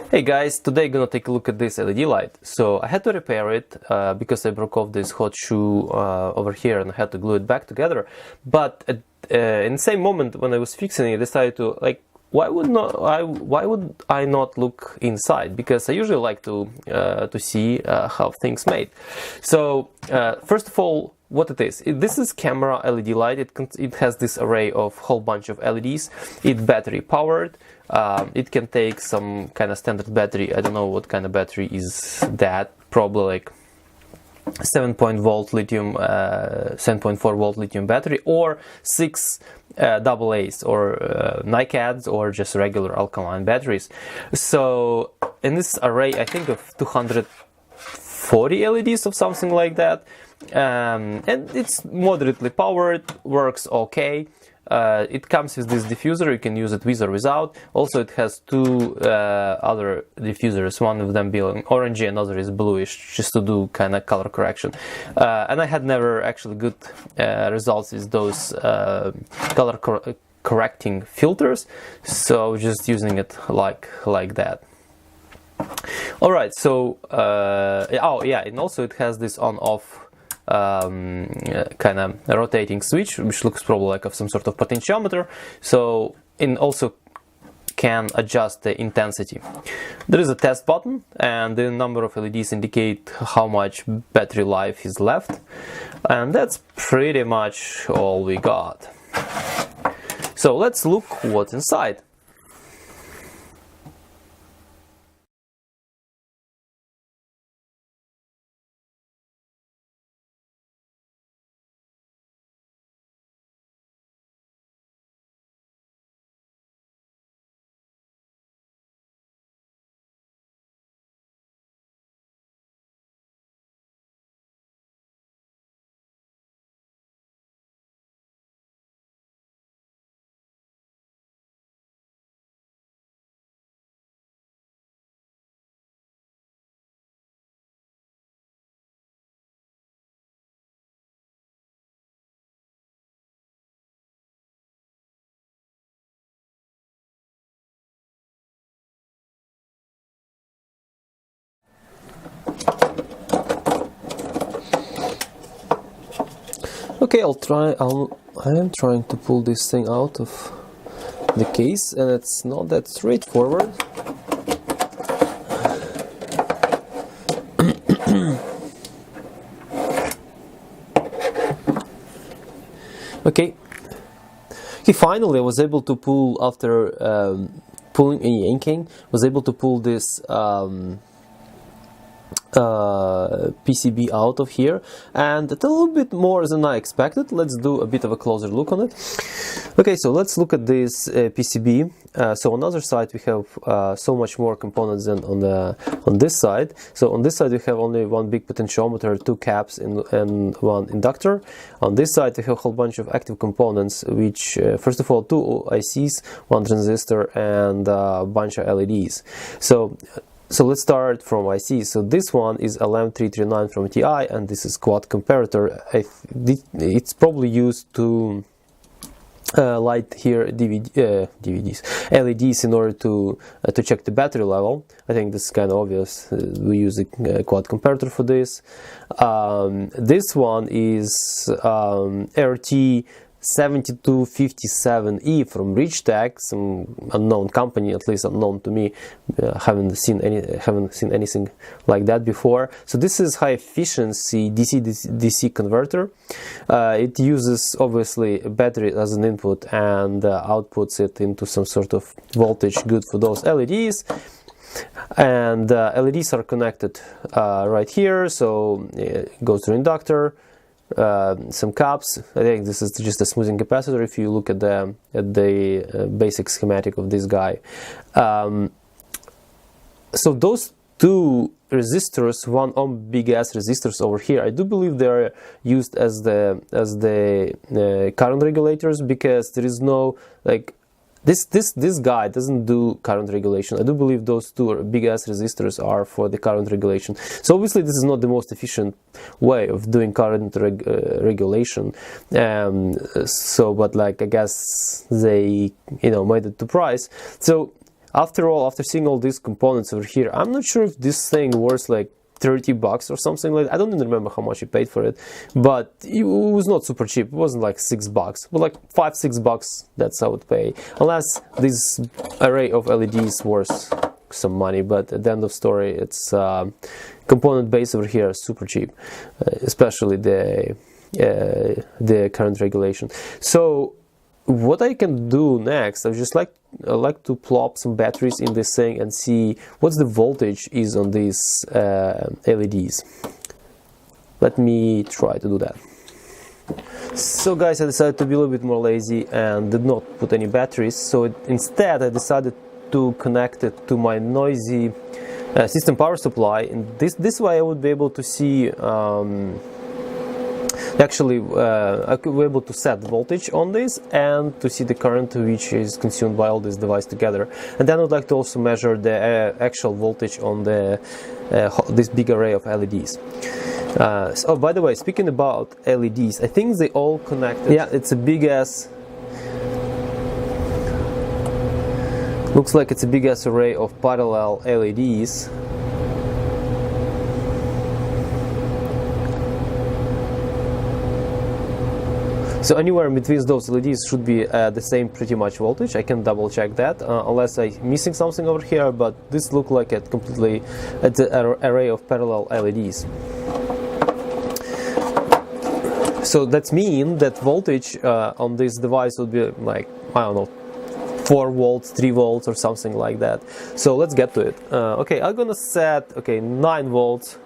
Hey guys, today gonna take a look at this LED light. So I had to repair it because I broke off this hot shoe over here and I had to glue it back together. But in the same moment when I was fixing it, I decided to why would I not look inside? Because I usually like to see how things made. So first of all, what it is? This is camera LED light. It has this array of whole bunch of LEDs. It's battery powered. It can take some kind of standard battery. I don't know what kind of battery is that. Probably like 7.4 volt lithium battery, or 6 AA's or NiCads, or just regular alkaline batteries. So in this array, I think of 240 LEDs or something like that. And it's moderately powered, works okay. It comes with this diffuser. You can use it with or without. Also, it has two other diffusers, one of them being orangey, another is bluish, just to do kind of color correction. And I had never actually good results with those color correcting filters, so just using it like that. Alright, so oh yeah, and also it has this on-off kind of rotating switch, which looks probably like of some sort of potentiometer. So it also can adjust the intensity. There is a test button, and the number of LEDs indicate how much battery life is left, and that's pretty much all we got. So let's look what's inside. Okay, I am trying to pull this thing out of the case, and it's not that straightforward. Okay, finally I was able to pull, after pulling and yanking, was able to pull this PCB out of here, and it's a little bit more than I expected. Let's do a bit of a closer look on it. Okay, so let's look at this PCB. So on the other side we have so much more components than on this side. So on this side we have only one big potentiometer, two caps, and one inductor. On this side we have a whole bunch of active components, which first of all, two ICs, one transistor, and a bunch of LEDs. So let's start from IC. So this one is LM339 from TI, and this is quad comparator. It's probably used to light here LEDs in order to check the battery level. I think this is kind of obvious. We use a quad comparator for this. This one is RT7257E from Richtech, some unknown company, at least unknown to me. Haven't seen anything like that before. So this is high efficiency DC converter. It uses obviously a battery as an input and outputs it into some sort of voltage good for those LEDs. And LEDs are connected right here, so it goes to the inductor. Some caps. I think this is just a smoothing capacitor if you look at the basic schematic of this guy. So those two resistors, 1 ohm big ass resistors over here, I do believe they are used as the current regulators, because there is no this guy doesn't do current regulation. I do believe those two big ass resistors are for the current regulation. So obviously this is not the most efficient way of doing current regulation. But I guess they made it to price. So after all, after seeing all these components over here, I'm not sure if this thing worth like $30 or something like that. I don't even remember how much you paid for it, but it was not super cheap. It wasn't like $6, but like $5-6. That's how I would pay, unless this array of LEDs worth some money. But at the end of story, it's component base over here is super cheap, especially the current regulation. So what I can do next, I just like to plop some batteries in this thing and see what's the voltage is on these LEDs. Let me try to do that. So guys, I decided to be a little bit more lazy and did not put any batteries. So instead I decided to connect it to my noisy system power supply. And this way I would be able to see actually I could be able to set the voltage on this and to see the current which is consumed by all this device together. And then I would like to also measure the actual voltage on the this big array of LEDs. So by the way, speaking about LEDs, I think they all connected. Yeah, it's a big ass, looks like it's a big ass array of parallel LEDs. So anywhere between those LEDs should be the same pretty much voltage. I can double check that unless I'm missing something over here, but this looks like it's an array of parallel LEDs. So that means that voltage on this device would be like, I don't know, 4 volts, 3 volts or something like that. So let's get to it. Okay, I'm gonna set 9 volts.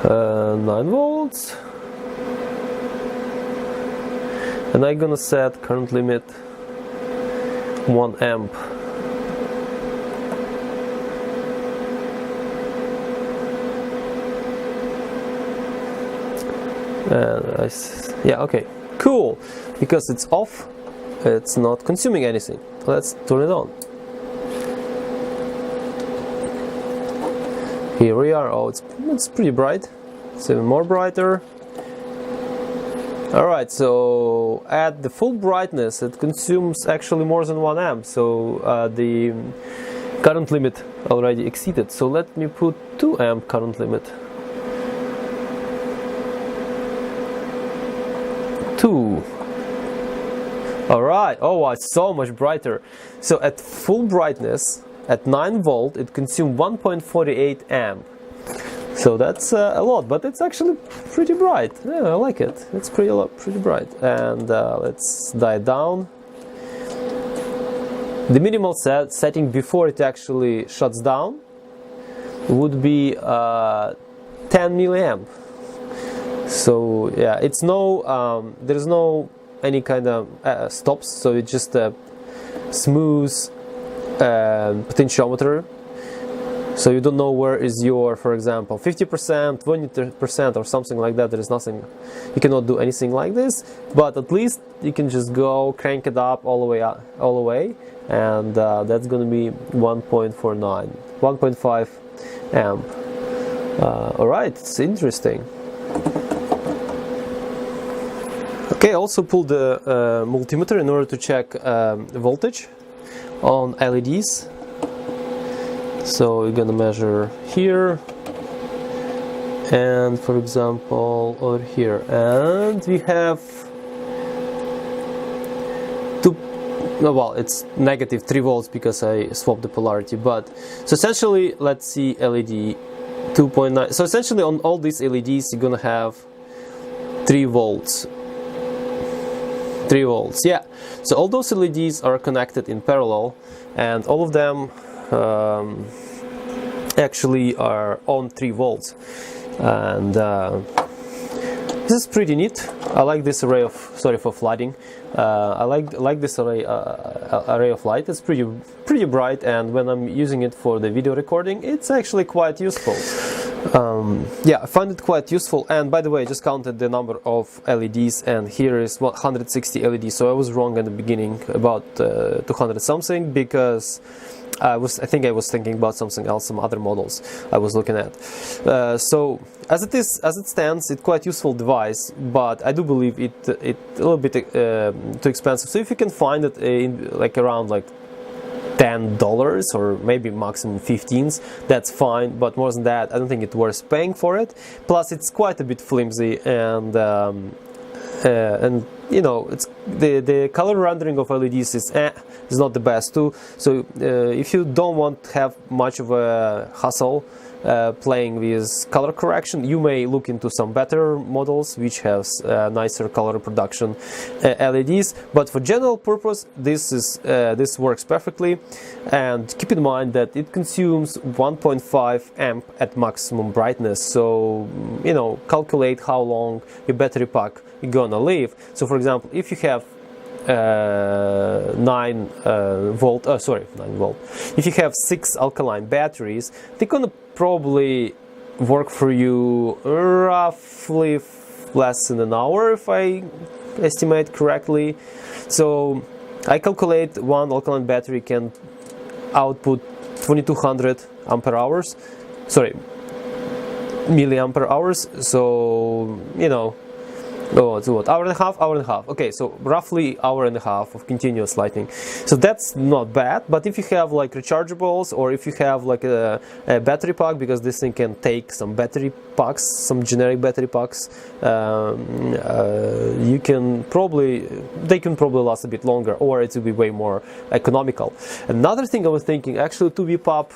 9 volts. And I'm gonna set current limit 1 amp. And yeah, okay, cool. Because it's off, it's not consuming anything. Let's turn it on. Here we are. Oh, it's pretty bright. It's even more brighter. Alright, so at the full brightness it consumes actually more than 1 amp, so the current limit already exceeded. So let me put 2 amp current limit. 2. Alright, oh, it's so much brighter. So at full brightness, at 9 volt, it consumed 1.48 amp. So that's a lot, but it's actually pretty bright. Yeah, I like it. It's pretty bright. And let's die down. The minimal setting before it actually shuts down would be 10 milliamp. So yeah, it's no, there's no any kind of stops. So it's just a smooth potentiometer. So you don't know where is your, for example, 50%, 20% or something like that. There is nothing, you cannot do anything like this, but at least you can just go crank it up all the way, and that's going to be 1.49, 1.5 amp. Alright, it's interesting. Okay, also pull the multimeter in order to check voltage on LEDs. So we're gonna measure here, and for example over here, and we have well, it's negative 3 volts because I swapped the polarity. But so essentially, let's see, LED 2.9. So essentially on all these LEDs you're gonna have 3 volts. 3 volts, yeah. So all those LEDs are connected in parallel, and all of them actually are on 3 volts, and this is pretty neat. I like this array of, sorry for flooding, I like this array of light. It's pretty bright, and when I'm using it for the video recording, it's actually quite useful. Yeah, I find it quite useful. And by the way, I just counted the number of LEDs, and here is 160 LEDs. So I was wrong in the beginning about 200 something, because I think I was thinking about something else, some other models I was looking at. So as it stands, it's quite useful device, but I do believe it a little bit too expensive. So if you can find it in like around like $10 or maybe maximum 15s. That's fine, but more than that, I don't think it's worth paying for it. Plus, it's quite a bit flimsy, and you know, it's the color rendering of LEDs is not the best too. So if you don't want to have much of a hassle playing with color correction, you may look into some better models which has nicer color reproduction LEDs. But for general purpose, this works perfectly. And keep in mind that it consumes 1.5 amp at maximum brightness. So you know, calculate how long your battery pack is gonna live. So for example, if you have 9 volt. If you have 6 alkaline batteries, they're gonna probably work for you roughly less than an hour, if I estimate correctly. So I calculate one alkaline battery can output 2200 ampere hours. Sorry, milliampere hours. So you know. Oh, it's what, hour and a half? Hour and a half. Okay, so roughly hour and a half of continuous lighting. So that's not bad. But if you have like rechargeables, or if you have like a battery pack, because this thing can take some battery packs, some generic battery packs, they can probably last a bit longer, or it will be way more economical. Another thing I was thinking, actually, to whip up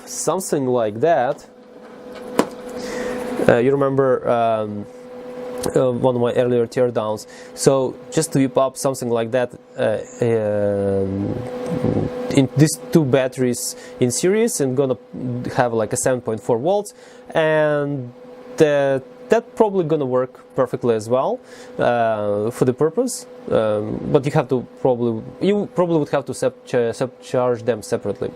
something like that. You remember one of my earlier teardowns. So just to whip up something like that, in these 2 batteries in series, and gonna have like a 7.4 volts, and that's probably gonna work perfectly as well for the purpose. But you probably would have to charge them separately.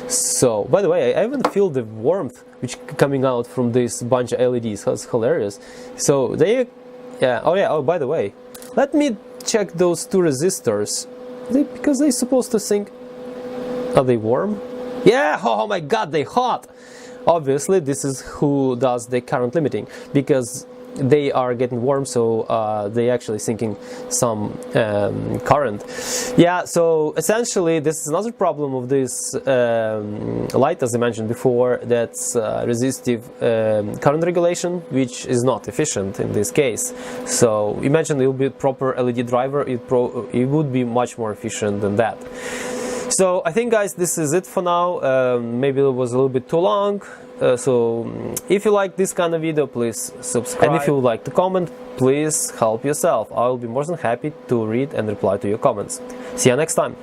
So, by the way, I even feel the warmth which coming out from this bunch of LEDs. That's hilarious. So oh by the way, let me check those 2 resistors, because they're supposed to think, are they warm? Yeah, oh my god, they hot. Obviously, this is who does the current limiting, because they are getting warm, so they actually sinking some current. Yeah, so essentially this is another problem of this light, as I mentioned before, that's resistive current regulation, which is not efficient in this case. So imagine it will be a proper LED driver, it would be much more efficient than that. So I think, guys, this is it for now. Maybe it was a little bit too long. So if you like this kind of video, please subscribe. And if you would like to comment, please help yourself. I will be more than happy to read and reply to your comments. See you next time.